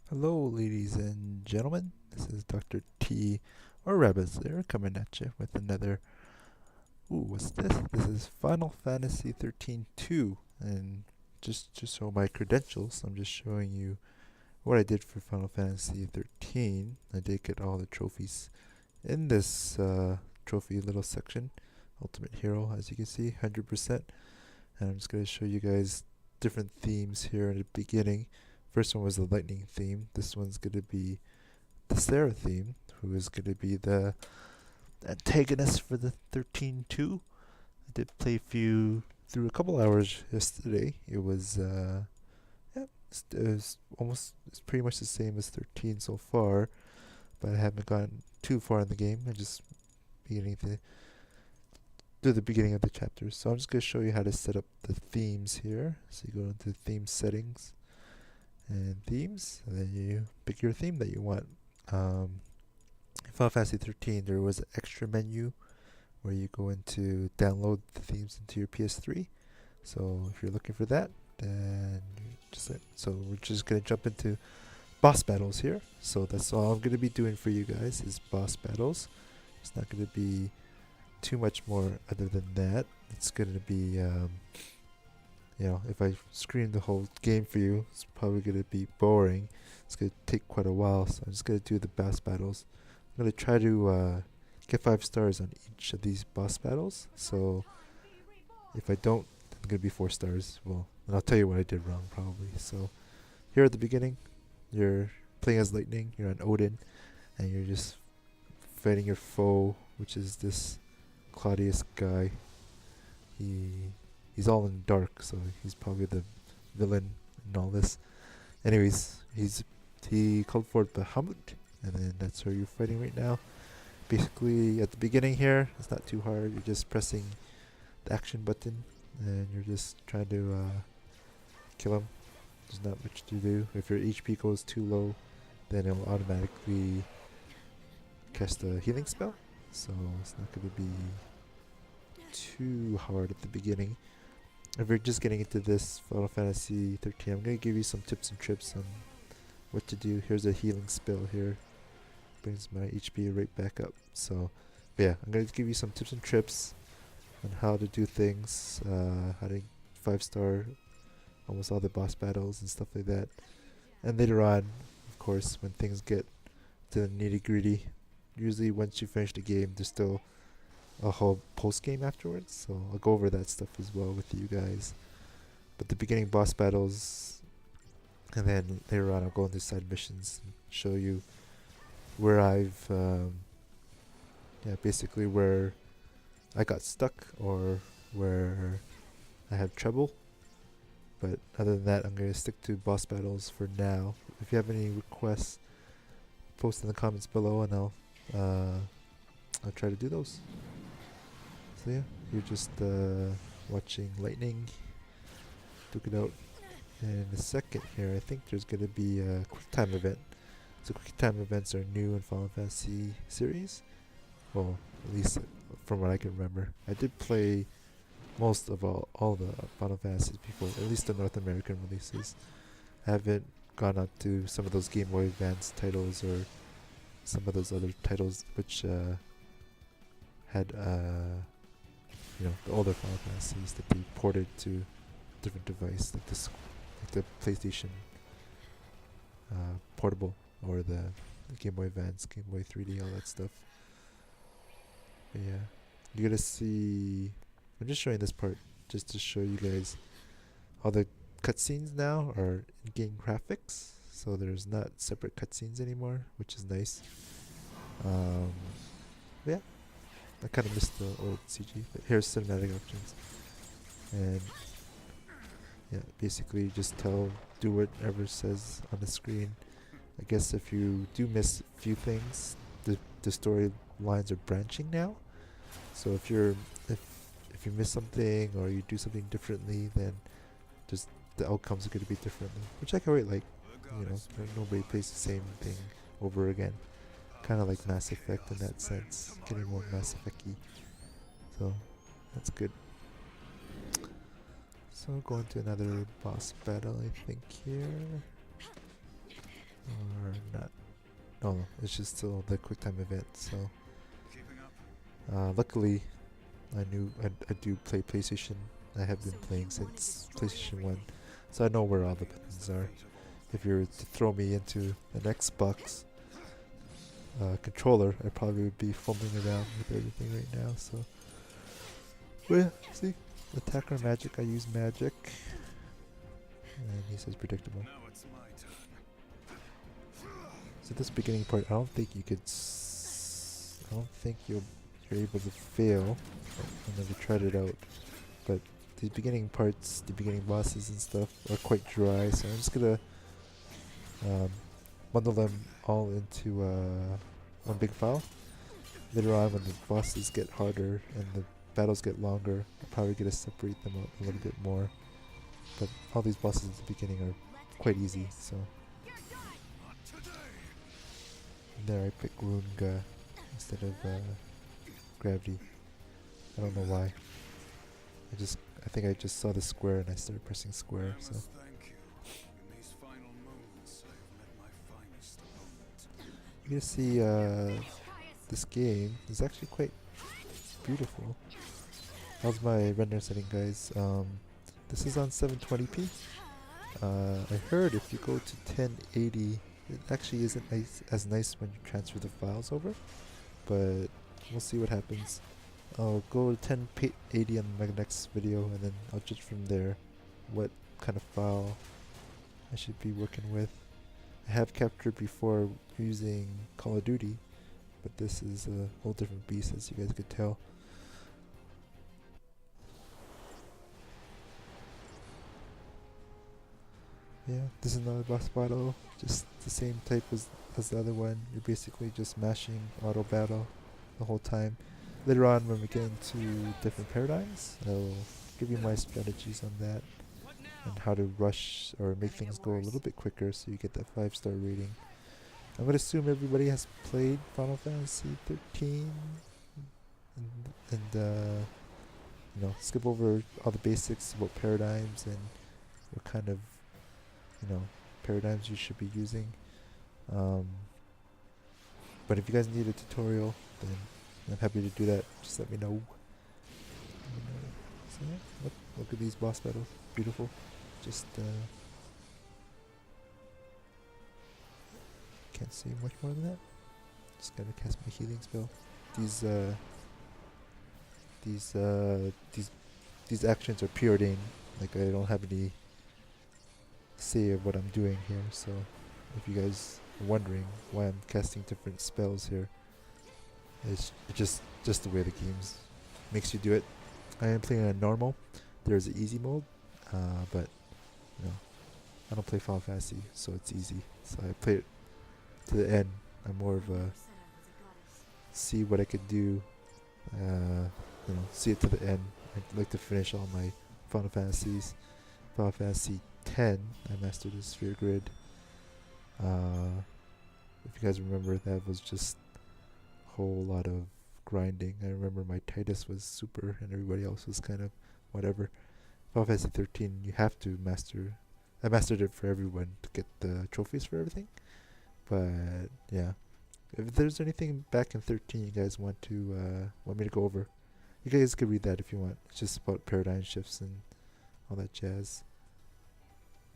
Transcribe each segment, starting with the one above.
Hello, ladies and gentlemen. This is Dr. T, or Rabbits there, coming at you with another. Ooh, what's this? This is Final Fantasy 13 2. And just to show my credentials, I'm just showing you what I did for Final Fantasy 13. I did get all the trophies in this trophy little section. Ultimate Hero, as you can see, 100%. And I'm just going to show you guys different themes here in the beginning. First one was the lightning theme. This one's going to be the Sarah theme, who is going to be the antagonist for the 13-2. I did play through a couple hours yesterday. It was, it's pretty much the same as 13 so far, but I haven't gone too far in the game. I'm just beginning to do the beginning of the chapters. So I'm just going to show you how to set up the themes here. So you go into theme settings and themes, and then you pick your theme that you want. In Final Fantasy 13, there was an extra menu where you go into download the themes into your PS3. So if you're looking for that, then so we're just gonna jump into boss battles here. So that's all I'm gonna be doing for you guys is boss battles. It's not gonna be too much more other than that. It's gonna be if I screen the whole game for you, it's probably going to be boring. It's going to take quite a while, so I'm just going to do the boss battles. I'm going to try to get 5 stars on each of these boss battles. So if I don't, I'm going to be 4 stars. Well, and I'll tell you what I did wrong probably. So here at the beginning, you're playing as Lightning. You're on Odin, and you're just fighting your foe, which is this Claudius guy. He's all in dark, so he's probably the villain in all this. Anyways, he called for Bahamut, and then that's where you're fighting right now. Basically, at the beginning here, it's not too hard. You're just pressing the action button, and you're just trying to kill him. There's not much to do. If your HP goes too low, then it'll automatically cast a healing spell. So it's not going to be too hard at the beginning. If you're just getting into this Final Fantasy 13, I'm going to give you some tips and trips on what to do. Here's a healing spell here. Brings my HP right back up. So, yeah, I'm going to give you some tips and trips on how to do things, how to 5-star almost all the boss battles and stuff like that. And later on, of course, when things get to the nitty gritty, usually once you finish the game, there's still a whole post game afterwards, so I'll go over that stuff as well with you guys. But the beginning boss battles, and then later on I'll go into side missions and show you where I've basically where I got stuck or where I have trouble. But other than that, I'm going to stick to boss battles for now. If you have any requests, post in the comments below, and I'll try to do those. So yeah, you're just watching Lightning duke it out. And in a second here, I think there's going to be a quick time event. So quick time events are new in Final Fantasy series. Well, at least from what I can remember. I did play most of all the Final Fantasies before, at least the North American releases. I haven't gone up to some of those Game Boy Advance titles or some of those other titles which had the older Final Fantasies that they ported to different device, like the PlayStation portable or the Game Boy Advance, Game Boy 3D, all that stuff. But yeah, you're gonna see. I'm just showing this part just to show you guys all the cutscenes now are in-game graphics, so there's not separate cutscenes anymore, which is nice. Yeah, I kind of missed the old CG, but here's cinematic options. And yeah, basically you just do whatever it says on the screen. I guess if you do miss a few things, the story lines are branching now. So if you miss something or you do something differently, then just the outcomes are going to be differently, which I quite like. Nobody plays the same thing over again. Kind of like Mass Effect in that sense, getting more Mass Effect-y. So that's good. So going to another boss battle, I think here. No, it's just still the quick time event. So luckily, I do play PlayStation. I have been playing since PlayStation 1, so I know where all the buttons are. If you were to throw me into an Xbox controller, I probably would be fumbling around with everything right now. So, well, yeah, see, attack or magic. I use magic, and he says predictable. So this beginning part, I don't think you could. I don't think you're able to fail. I never tried it out, but the beginning parts, the beginning bosses and stuff are quite dry. So I'm just gonna bundle them all into one big file. Later on, when the bosses get harder and the battles get longer, I'm probably gonna separate them up a little bit more. But all these bosses at the beginning are quite easy, so. And there I picked Runga instead of Gravity. I don't know why. I think I just saw the square and I started pressing square, so. You can see this game is actually quite beautiful. How's my render setting, guys? This is on 720p. I heard if you go to 1080, it actually isn't as nice when you transfer the files over, but we'll see what happens. I'll go to 1080 on my next video, and then I'll judge from there what kind of file I should be working with. I have captured before using Call of Duty, but this is a whole different beast, as you guys could tell. Yeah, this is another boss battle, just the same type as the other one. You're basically just mashing auto battle the whole time. Later on, when we get into different paradigms, I'll give you my strategies on that and how to rush or make things go a little bit quicker so you get that 5-star rating. I'm going to assume everybody has played Final Fantasy 13 and skip over all the basics about paradigms and what kind of paradigms you should be using. But if you guys need a tutorial, then I'm happy to do that. Just let me know. So yeah, look at these boss battles. Beautiful. Just can't say much more than that. Just gotta cast my healing spell. These actions are preordained. Like, I don't have any say of what I'm doing here. So if you guys are wondering why I'm casting different spells here, it's just the way the game makes you do it. I am playing on normal. There's an easy mode, but I don't play Final Fantasy, so it's easy. So I play it to the end. I'm more of a see what I could do, see it to the end. I'd like to finish all my Final Fantasies. Final Fantasy X, I mastered the sphere grid. If you guys remember, that was just a whole lot of grinding. I remember my Titus was super and everybody else was kind of whatever. Final Fantasy 13, you have to master. I mastered it for everyone to get the trophies for everything. But yeah, if there's anything back in 13 you guys want me to go over, you guys could read that if you want. It's just about paradigm shifts and all that jazz.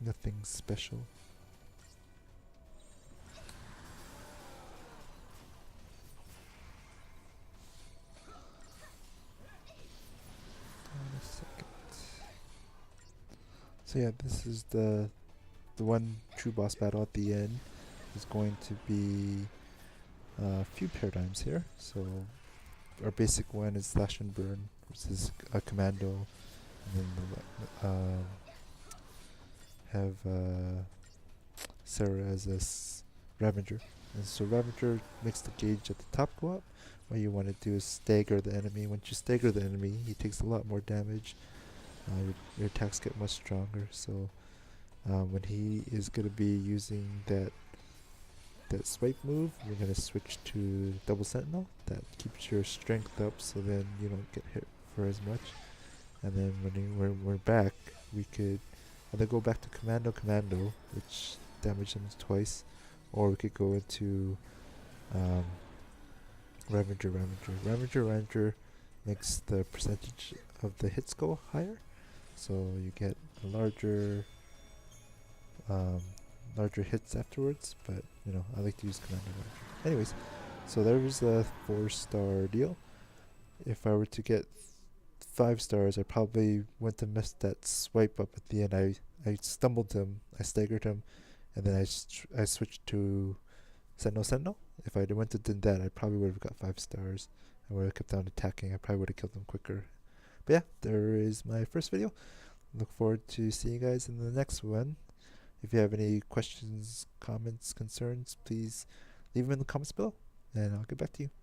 Nothing special. A second. So yeah, this is the one true boss battle at the end. Is going to be a few paradigms here. So our basic one is slash and burn versus a commando, and then have Sarah as a Ravager. And so Ravager makes the gauge at the top go up. What you want to do is stagger the enemy. Once you stagger the enemy, he takes a lot more damage. Your attacks get much stronger. So when he is going to be using that swipe move, you're going to switch to double sentinel. That keeps your strength up, so then you don't get hit for as much. And then when we're back, we could either go back to commando, which damage them twice, or we could go into um, Ravager makes the percentage of the hits go higher, so you get a um, larger hits afterwards. But you know, I like to use Commander Ravager. Anyways, so there was a 4-star deal. If I were to get 5 stars, I probably wouldn't have missed that swipe up at the end. I stumbled him, I staggered him, and then I switched to Sentinel. If I went to did that, I probably would have got 5 stars. I would have kept on attacking. I probably would have killed them quicker. But yeah, there is my first video. Look forward to seeing you guys in the next one. If you have any questions, comments, concerns, please leave them in the comments below, and I'll get back to you.